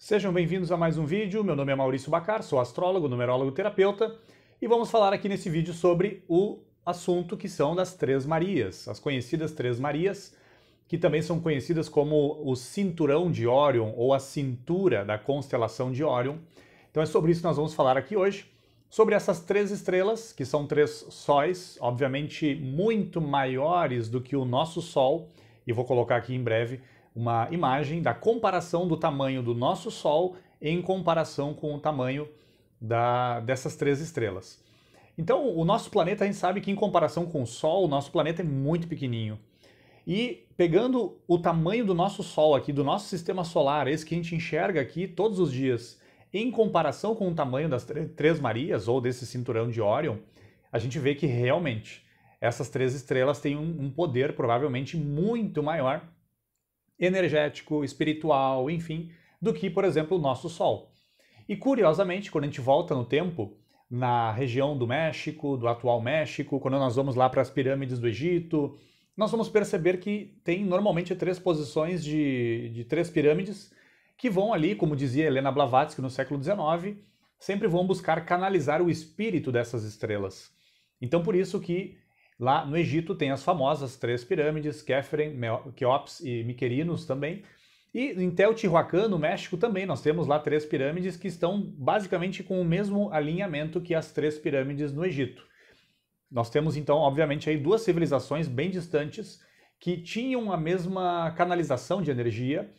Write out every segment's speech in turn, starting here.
Sejam bem-vindos a mais um vídeo. Meu nome é Maurício Bacar, sou astrólogo, numerólogo, terapeuta e vamos falar aqui nesse vídeo sobre o assunto que são das Três Marias, as conhecidas Três Marias, que também são conhecidas como o Cinturão de Órion ou a cintura da constelação de Órion. Então é sobre isso que nós vamos falar aqui hoje, sobre essas três estrelas, que são três sóis, obviamente muito maiores do que o nosso Sol, e vou colocar aqui em breve uma imagem da comparação do tamanho do nosso Sol em comparação com o tamanho dessas três estrelas. Então, o nosso planeta, a gente sabe que em comparação com o Sol, o nosso planeta é muito pequenininho. E pegando o tamanho do nosso Sol aqui, do nosso sistema solar, esse que a gente enxerga aqui todos os dias, em comparação com o tamanho das Três Marias, ou desse cinturão de Órion, a gente vê que realmente essas três estrelas têm um poder provavelmente muito maior, energético, espiritual, enfim, do que, por exemplo, o nosso Sol. E curiosamente, quando a gente volta no tempo, na região do México, do atual México, quando nós vamos lá para as pirâmides do Egito, nós vamos perceber que tem normalmente três posições de três pirâmides que vão ali, como dizia Helena Blavatsky no século XIX, sempre vão buscar canalizar o espírito dessas estrelas. Então por isso que lá no Egito tem as famosas três pirâmides, Khefren, Quéops e Miquerinos também. E em Teotihuacan, no México, também nós temos lá três pirâmides que estão basicamente com o mesmo alinhamento que as três pirâmides no Egito. Nós temos então, obviamente, aí duas civilizações bem distantes que tinham a mesma canalização de energia.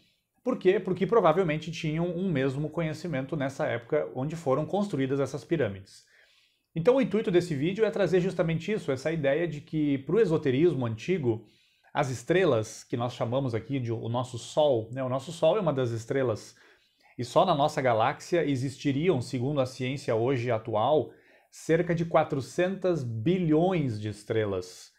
Por quê? Porque provavelmente tinham um mesmo conhecimento nessa época onde foram construídas essas pirâmides. Então o intuito desse vídeo é trazer justamente isso, essa ideia de que para o esoterismo antigo, as estrelas, que nós chamamos aqui de o nosso Sol, né? O nosso Sol é uma das estrelas, e só na nossa galáxia existiriam, segundo a ciência hoje atual, cerca de 400 bilhões de estrelas.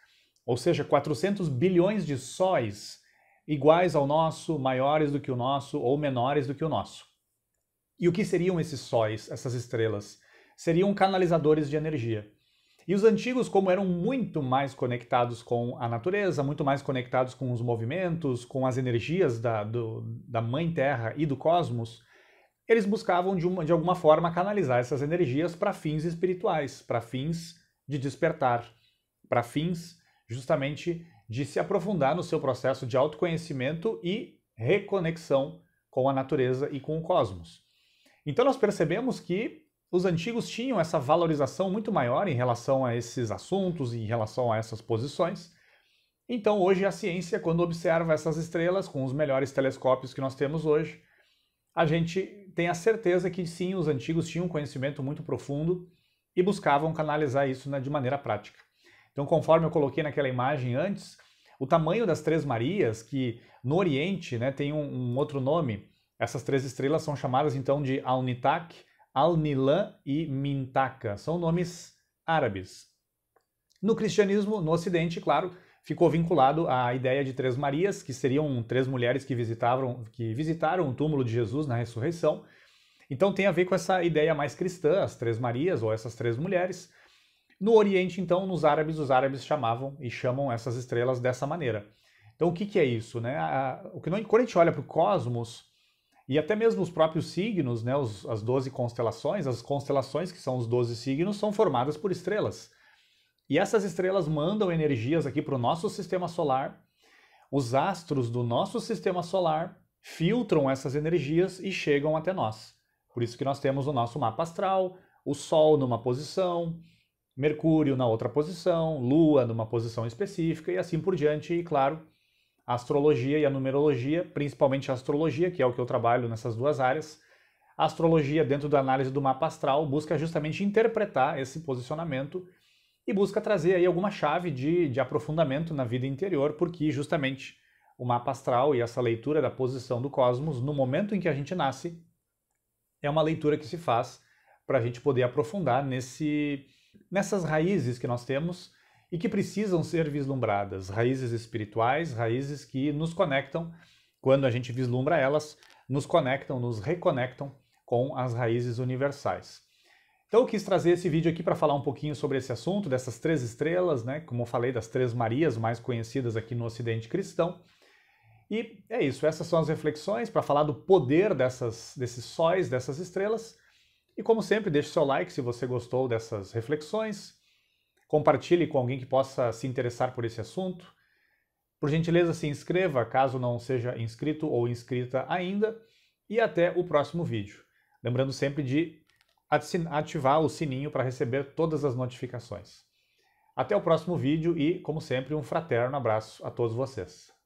Ou seja, 400 bilhões de sóis iguais ao nosso, maiores do que o nosso ou menores do que o nosso. E o que seriam esses sóis, essas estrelas? Seriam canalizadores de energia. E os antigos, como eram muito mais conectados com a natureza, muito mais conectados com os movimentos, com as energias da Mãe Terra e do cosmos, eles buscavam de alguma forma canalizar essas energias para fins espirituais, para fins de despertar, para fins justamente de se aprofundar no seu processo de autoconhecimento e reconexão com a natureza e com o cosmos. Então nós percebemos que os antigos tinham essa valorização muito maior em relação a esses assuntos, em relação a essas posições. Então hoje a ciência, quando observa essas estrelas com os melhores telescópios que nós temos hoje, a gente tem a certeza que sim, os antigos tinham um conhecimento muito profundo e buscavam canalizar isso, né, de maneira prática. Então, conforme eu coloquei naquela imagem antes, o tamanho das Três Marias, que no Oriente, né, tem um outro nome, essas três estrelas são chamadas então de Alnitak, Al-Nilan e Mintaka, são nomes árabes. No cristianismo, no Ocidente, claro, ficou vinculado à ideia de Três Marias, que seriam três mulheres que visitaram o túmulo de Jesus na ressurreição. Então tem a ver com essa ideia mais cristã, as Três Marias, ou essas três mulheres. No Oriente, então, os árabes chamavam e chamam essas estrelas dessa maneira. Então o que é isso, né? Quando a gente olha para o cosmos, e até mesmo os próprios signos, né, as 12 constelações, as constelações que são os 12 signos, são formadas por estrelas. E essas estrelas mandam energias aqui para o nosso sistema solar, os astros do nosso sistema solar filtram essas energias e chegam até nós. Por isso que nós temos o nosso mapa astral, o Sol numa posição, Mercúrio na outra posição, Lua numa posição específica e assim por diante, e claro, a astrologia e a numerologia, principalmente a astrologia, que é o que eu trabalho nessas duas áreas. A astrologia, dentro da análise do mapa astral, busca justamente interpretar esse posicionamento e busca trazer aí alguma chave de aprofundamento na vida interior, porque justamente o mapa astral e essa leitura da posição do cosmos, no momento em que a gente nasce, é uma leitura que se faz para a gente poder aprofundar nessas raízes que nós temos e que precisam ser vislumbradas, raízes espirituais, raízes que nos conectam, quando a gente vislumbra elas, nos conectam, nos reconectam com as raízes universais. Então eu quis trazer esse vídeo aqui para falar um pouquinho sobre esse assunto, dessas três estrelas, né? Como eu falei, das Três Marias mais conhecidas aqui no Ocidente cristão. E é isso, essas são as reflexões para falar do poder desses sóis, dessas estrelas. E como sempre, deixe seu like se você gostou dessas reflexões. Compartilhe com alguém que possa se interessar por esse assunto. Por gentileza, se inscreva caso não seja inscrito ou inscrita ainda. E até o próximo vídeo. Lembrando sempre de ativar o sininho para receber todas as notificações. Até o próximo vídeo e, como sempre, um fraterno abraço a todos vocês.